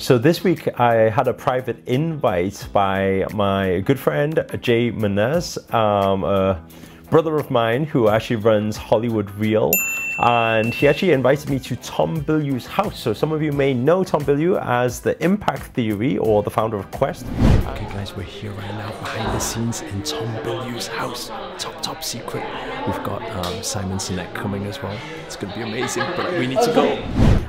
So this week I had a private invite by my good friend Jay Menez, a brother of mine who actually runs Hollywood Reel, and he actually invited me to Tom Bilyeu's house. So some of you may know Tom Bilyeu as the Impact Theory or the founder of Quest. Okay guys, we're here right now behind the scenes in Tom Bilyeu's house. Top secret. We've got Simon Sinek coming as well. It's going to be amazing, but we need to go.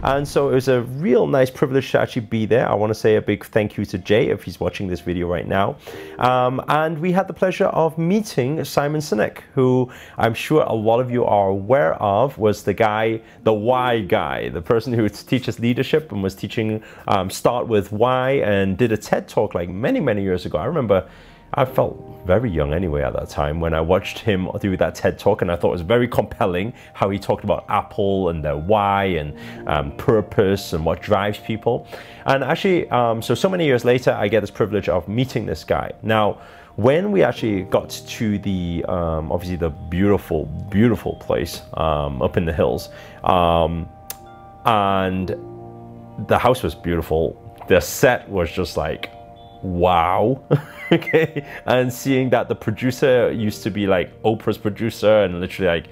And so it was a real nice privilege to actually be there. I want to say a big thank you to Jay if he's watching this video right now. And we had the pleasure of meeting Simon Sinek, who I'm sure a lot of you are aware of, was the guy, the why guy, the person who teaches leadership and was teaching Start With Why and did a TED Talk like many years ago. I remember I felt very young anyway at that time when I watched him do that TED Talk, and I thought it was very compelling how he talked about Apple and their why and purpose and what drives people. And actually, so many years later, I get this privilege of meeting this guy. Now, when we actually got to the, obviously the beautiful place up in the hills, and the house was beautiful, the set was just like, wow. Okay, and seeing that the producer used to be like Oprah's producer, and literally like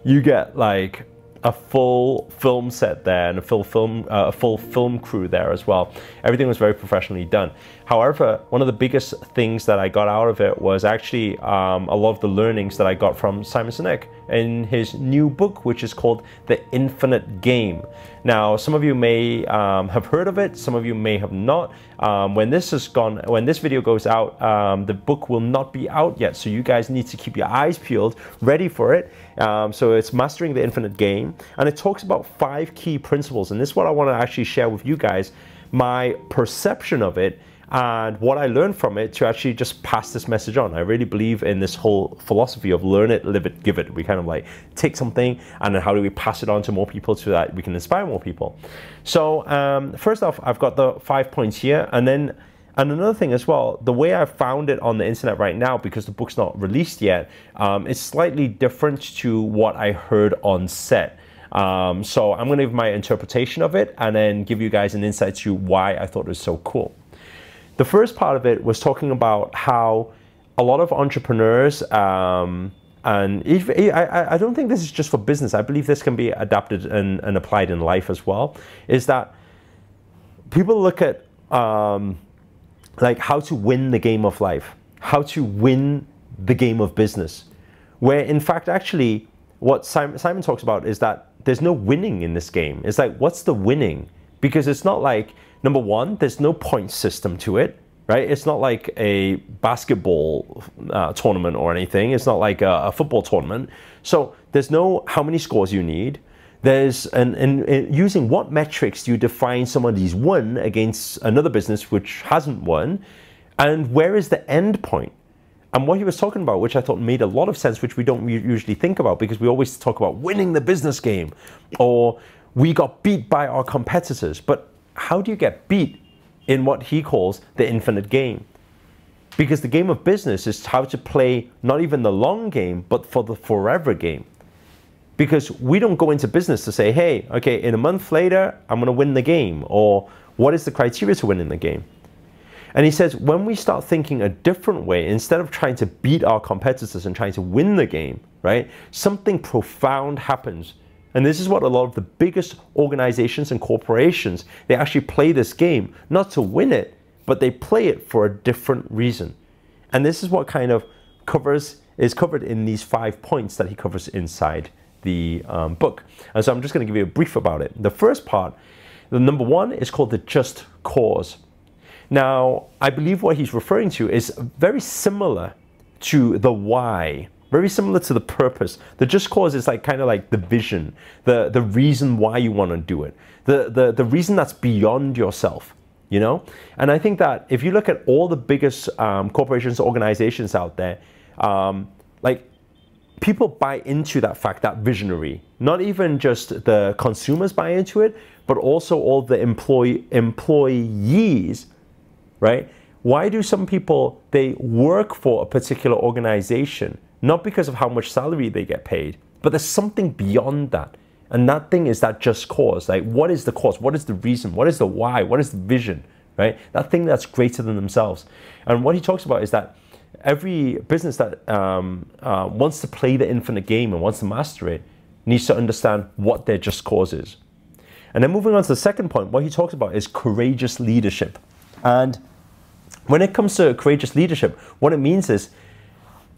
you get like a full film set there and a full film crew there as well. Everything was very professionally done. However, one of the biggest things that I got out of it was actually a lot of the learnings that I got from Simon Sinek in his new book, which is called The Infinite Game. Now, some of you may have heard of it, some of you may have not. When this video goes out, the book will not be out yet, so you guys need to keep your eyes peeled, ready for it. So it's Mastering the Infinite Game, and it talks about 5 key principles, and this is what I want to actually share with you guys, my perception of it and what I learned from it to actually just pass this message on. I really believe in this whole philosophy of learn it, live it, give it. We kind of like take something and then how do we pass it on to more people so that we can inspire more people. So first off, I've got the 5 points here, and another thing as well, the way I found it on the internet right now, because the book's not released yet, it's slightly different to what I heard on set. So I'm going to give my interpretation of it and then give you guys an insight to why I thought it was so cool. The first part of it was talking about how a lot of entrepreneurs, and I don't think this is just for business, I believe this can be adapted and applied in life as well, is that people look at like how to win the game of life, how to win the game of business, where in fact actually what Simon talks about is that there's no winning in this game. It's like, what's the winning? Because it's not like, number one, there's no point system to it, right? It's not like a basketball tournament or anything. It's not like a football tournament. So there's no how many scores you need. There's, and using what metrics do you define somebody's won against another business which hasn't won? And where is the end point? And what he was talking about, which I thought made a lot of sense, which we don't usually think about because we always talk about winning the business game or we got beat by our competitors. But how do you get beat in what he calls the infinite game? Because the game of business is how to play not even the long game, but for the forever game. Because we don't go into business to say, hey, okay, in a month later, I'm going to win the game, or what is the criteria to win in the game? And he says, when we start thinking a different way, instead of trying to beat our competitors and trying to win the game, right, something profound happens. And this is what a lot of the biggest organizations and corporations, they actually play this game, not to win it, but they play it for a different reason. And this is what kind of is covered in these 5 points that he covers inside the book. And so I'm just going to give you a brief about it. The first part, the number 1, is called the just cause. Now, I believe what he's referring to is very similar to the why, very similar to the purpose. The just cause is like kind of like the vision, the reason why you want to do it, the reason that's beyond yourself, you know? And I think that if you look at all the biggest corporations, organizations out there, like people buy into that fact, that visionary. Not even just the consumers buy into it, but also all the employees, right? Why do some people, they work for a particular organization, not because of how much salary they get paid, but there's something beyond that. And that thing is that just cause. Like, what is the cause? What is the reason? What is the why? What is the vision, right? That thing that's greater than themselves. And what he talks about is that every business that wants to play the infinite game and wants to master it needs to understand what their just cause is. And then moving on to the second point, what he talks about is courageous leadership. And when it comes to courageous leadership, what it means is,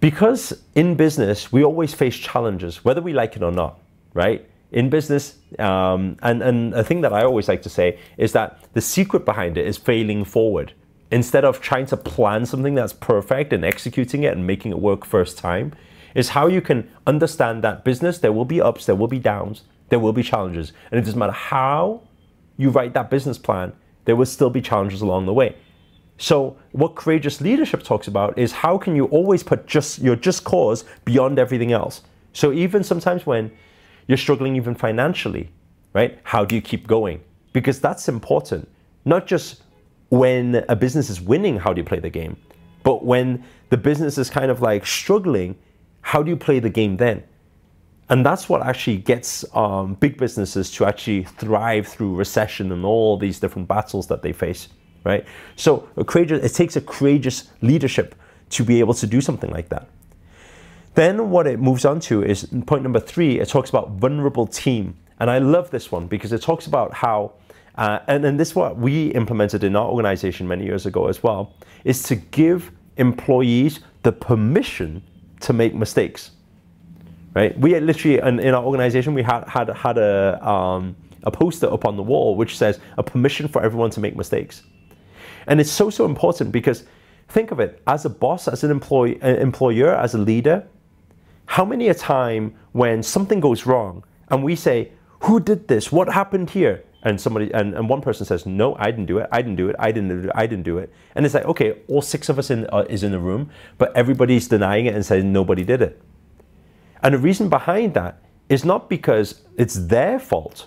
because in business, we always face challenges, whether we like it or not, right? In business, and a thing that I always like to say is that the secret behind it is failing forward. Instead of trying to plan something that's perfect and executing it and making it work first time, is how you can understand that business, there will be ups, there will be downs, there will be challenges. And it doesn't matter how you write that business plan, there will still be challenges along the way. So what courageous leadership talks about is how can you always put your just cause beyond everything else. So even sometimes when you're struggling even financially, right? How do you keep going? Because that's important. Not just when a business is winning, how do you play the game? But when the business is kind of like struggling, how do you play the game then? And that's what actually gets big businesses to actually thrive through recession and all these different battles that they face, right? So it takes a courageous leadership to be able to do something like that. Then what it moves on to is point number 3, it talks about vulnerable team. And I love this one because it talks about how, and this is what we implemented in our organization many years ago as well, is to give employees the permission to make mistakes, right? We literally, in our organization, we had a poster up on the wall which says a permission for everyone to make mistakes. And it's so important because think of it, as a boss, as an employer, as a leader, how many a time when something goes wrong and we say, who did this? What happened here? And somebody, and one person says, no, I didn't do it. I didn't do it. I didn't do it. I didn't do it. And it's like, okay, all 6 of us is in the room, but everybody's denying it and saying nobody did it. And the reason behind that is not because it's their fault.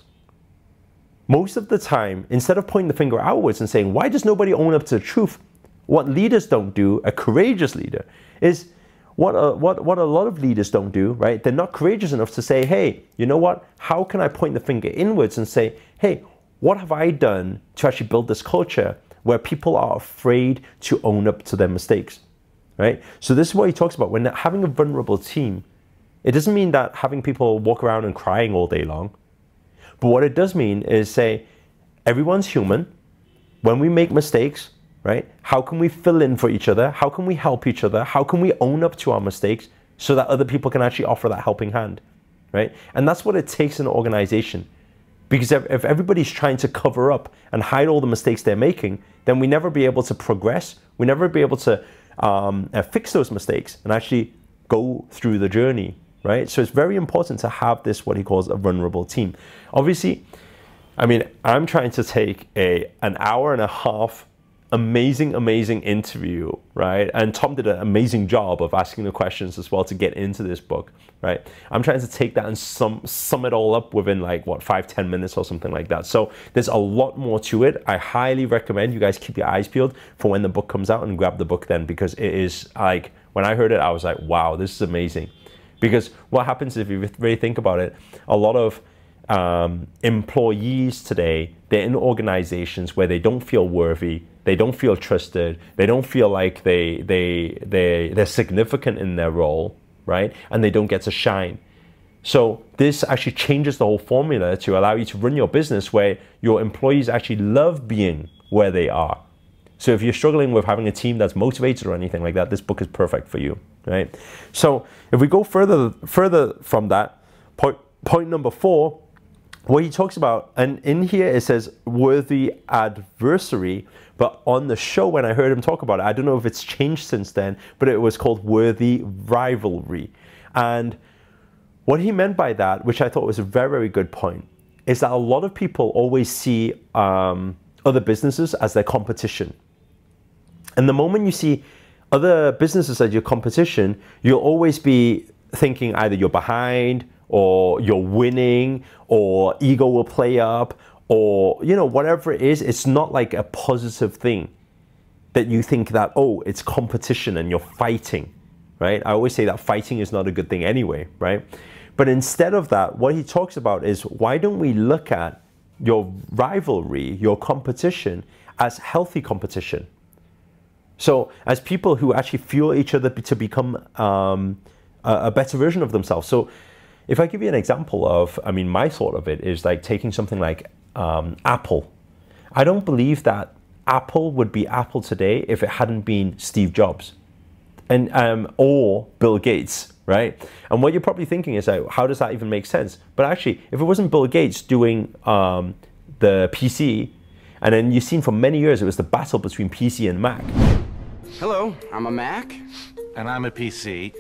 Most of the time, instead of pointing the finger outwards and saying, why does nobody own up to the truth? What leaders don't do, a courageous leader, is what a lot of leaders don't do, right? They're not courageous enough to say, hey, you know what? How can I point the finger inwards and say, hey, what have I done to actually build this culture where people are afraid to own up to their mistakes, right? So this is what he talks about. When having a vulnerable team, it doesn't mean that having people walk around and crying all day long. But what it does mean is say, everyone's human. When we make mistakes, right? How can we fill in for each other? How can we help each other? How can we own up to our mistakes so that other people can actually offer that helping hand, right? And that's what it takes in an organization. Because if everybody's trying to cover up and hide all the mistakes they're making, then we never be able to progress. We never be able to fix those mistakes and actually go through the journey, right? So it's very important to have this, what he calls a vulnerable team. Obviously, I mean, I'm trying to take an hour and a half amazing interview, right? And Tom did an amazing job of asking the questions as well to get into this book, right? I'm trying to take that and sum it all up within like, what, 5-10 minutes or something like that. So there's a lot more to it. I highly recommend you guys keep your eyes peeled for when the book comes out and grab the book then, because it is like, when I heard it, I was like, wow, this is amazing. Because what happens if you really think about it, a lot of employees today, they're in organizations where they don't feel worthy, they don't feel trusted, they don't feel like they're significant in their role, right? And they don't get to shine. So this actually changes the whole formula to allow you to run your business where your employees actually love being where they are. So if you're struggling with having a team that's motivated or anything like that, this book is perfect for you, right? So if we go further from that, point number 4, what he talks about, and in here it says worthy adversary, but on the show when I heard him talk about it, I don't know if it's changed since then, but it was called worthy rivalry. And what he meant by that, which I thought was a very, very good point, is that a lot of people always see other businesses as their competition. And the moment you see other businesses as your competition, you'll always be thinking either you're behind, or you're winning, or ego will play up, or, you know, whatever it is. It's not like a positive thing that you think that, oh, it's competition and you're fighting, right? I always say that fighting is not a good thing anyway, right? But instead of that, what he talks about is, why don't we look at your rivalry, your competition, as healthy competition? So as people who actually fuel each other to become a better version of themselves. So if I give you an example of, my thought of it is like taking something like Apple. I don't believe that Apple would be Apple today if it hadn't been Steve Jobs and or Bill Gates, right? And what you're probably thinking is, like, how does that even make sense? But actually, if it wasn't Bill Gates doing the PC, and then you've seen for many years it was the battle between PC and Mac. Hello, I'm a Mac. And I'm a PC.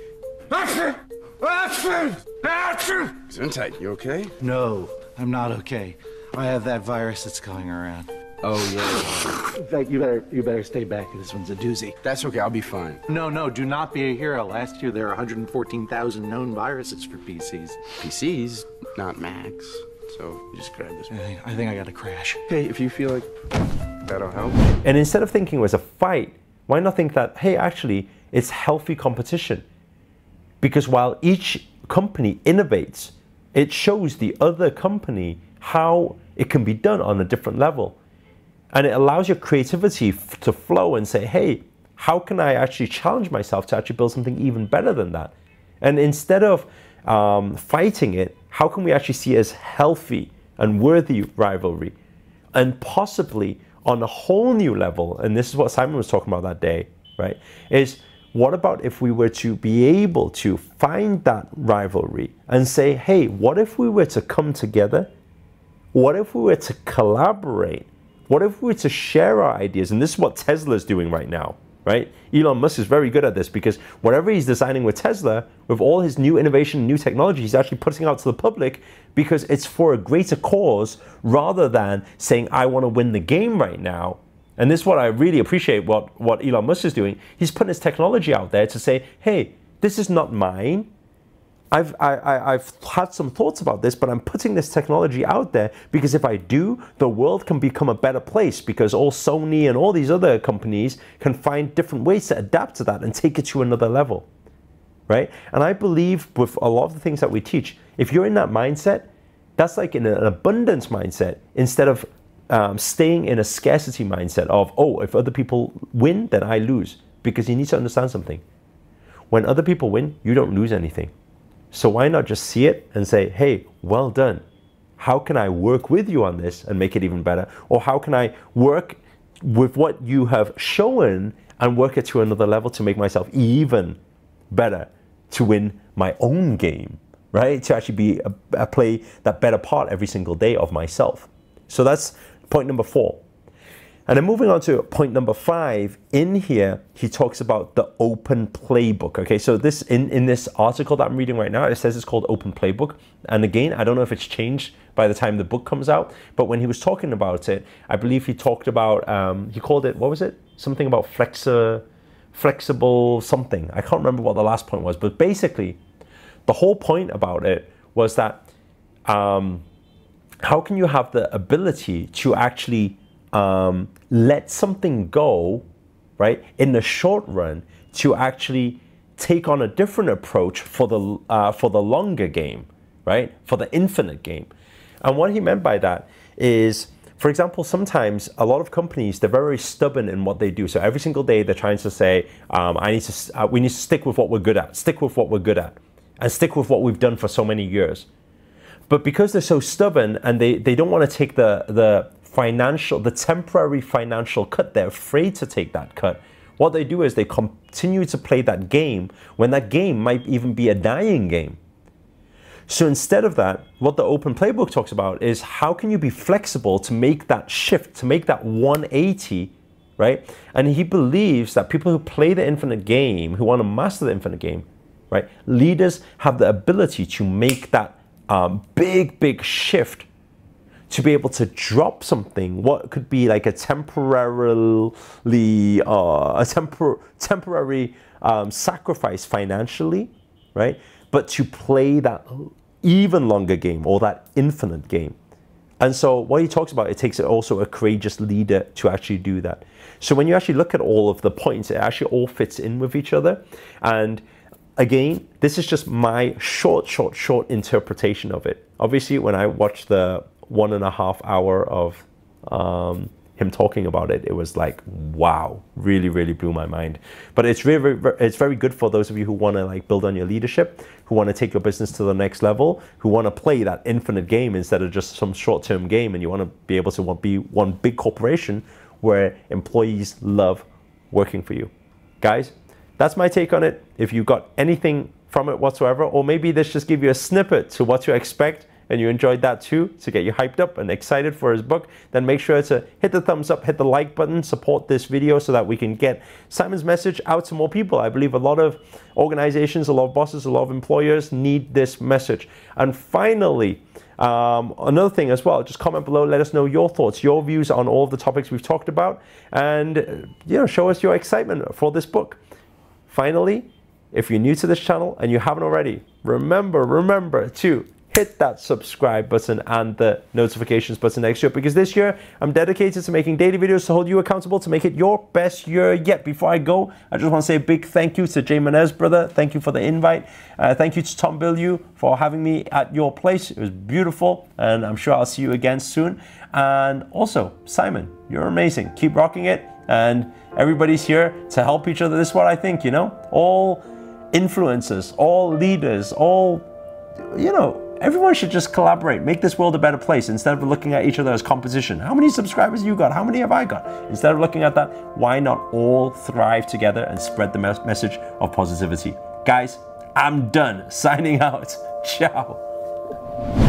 Gesundheit, you okay? No, I'm not okay. I have that virus that's going around. Oh, yeah. In fact, you better stay back. This one's a doozy. That's okay, I'll be fine. No, do not be a hero. Last year there were 114,000 known viruses for PCs. PCs, not Macs. So you just grab this. I think I got a crash. Okay, if you feel like that'll help. And instead of thinking it was a fight, why not think that, hey, actually, it's healthy competition? Because while each company innovates, it shows the other company how it can be done on a different level. And it allows your creativity to flow and say, hey, how can I actually challenge myself to actually build something even better than that? And instead of fighting it, how can we actually see it as healthy and worthy rivalry? And possibly on a whole new level, and this is what Simon was talking about that day, right? Is what about if we were to be able to find that rivalry and say, hey, what if we were to come together? What if we were to collaborate? What if we were to share our ideas? And this is what Tesla is doing right now, right? Elon Musk is very good at this, because whatever he's designing with Tesla, with all his new innovation, new technology, he's actually putting out to the public because it's for a greater cause, rather than saying, I want to win the game right now. And this is what I really appreciate what Elon Musk is doing. He's putting his technology out there to say, hey, this is not mine. I've had some thoughts about this, but I'm putting this technology out there because if I do, the world can become a better place, because all Sony and all these other companies can find different ways to adapt to that and take it to another level, right? And I believe with a lot of the things that we teach, if you're in that mindset, that's like in an abundance mindset, instead of staying in a scarcity mindset of, oh, if other people win, then I lose. Because you need to understand something. When other people win, you don't lose anything. So why not just see it and say, hey, well done. How can I work with you on this and make it even better? Or how can I work with what you have shown and work it to another level to make myself even better, to win my own game, right? To actually be play that better part every single day of myself. So that's point number 4. And then moving on to point number 5, in here, he talks about the open playbook. Okay, so this in this article that I'm reading right now, it says it's called Open Playbook. And again, I don't know if it's changed by the time the book comes out, but when he was talking about it, I believe he talked about, he called it, what was it? Something about flexible something. I can't remember what the last point was, but basically, the whole point about it was that how can you have the ability to actually let something go, right, in the short run, to actually take on a different approach for the longer game, right, for the infinite game. And what he meant by that is, for example, sometimes a lot of companies, they're very stubborn in what they do. So every single day they're trying to say, we need to stick with what we're good at, stick with what we're good at, and stick with what we've done for so many years. But because they're so stubborn and they don't want to take the temporary financial cut, they're afraid to take that cut. What they do is they continue to play that game when that game might even be a dying game. So instead of that, what the Open Playbook talks about is how can you be flexible to make that shift, to make that 180, right? And he believes that people who play the infinite game, who want to master the infinite game, right? Leaders have the ability to make that big shift, to be able to drop something, what could be like a temporary sacrifice financially, right? But to play that even longer game, or that infinite game. And so what he talks about, it takes also a courageous leader to actually do that. So when you actually look at all of the points, it actually all fits in with each other. And again, this is just my short interpretation of it. Obviously, when I watched the 1.5 hour of him talking about it, it was like, wow, really blew my mind. But it's it's very good for those of you who want to like build on your leadership, who want to take your business to the next level, who want to play that infinite game instead of just some short-term game, and you want to be able to be one big corporation where employees love working for you. Guys, that's my take on it. If you got anything from it whatsoever, or maybe this just give you a snippet to what to expect, and you enjoyed that too, to get you hyped up and excited for his book, then make sure to hit the thumbs up, hit the like button, support this video so that we can get Simon's message out to more people. I believe a lot of organizations, a lot of bosses, a lot of employers need this message. And finally, another thing as well, just comment below, let us know your thoughts, your views on all of the topics we've talked about, and show us your excitement for this book. Finally, if you're new to this channel and you haven't already, remember to hit that subscribe button and the notifications button next to it, because this year I'm dedicated to making daily videos to hold you accountable to make it your best year yet. Before I go, I just want to say a big thank you to Jay Menez, brother. Thank you for the invite. Thank you to Tom Bilyeu for having me at your place. It was beautiful, and I'm sure I'll see you again soon. And also, Simon, you're amazing. Keep rocking it, and everybody's here to help each other. This is what I think, all influencers, all leaders, all, everyone should just collaborate, make this world a better place instead of looking at each other as competition. How many subscribers you got? How many have I got? Instead of looking at that, why not all thrive together and spread the message of positivity? Guys, I'm done. Signing out. Ciao.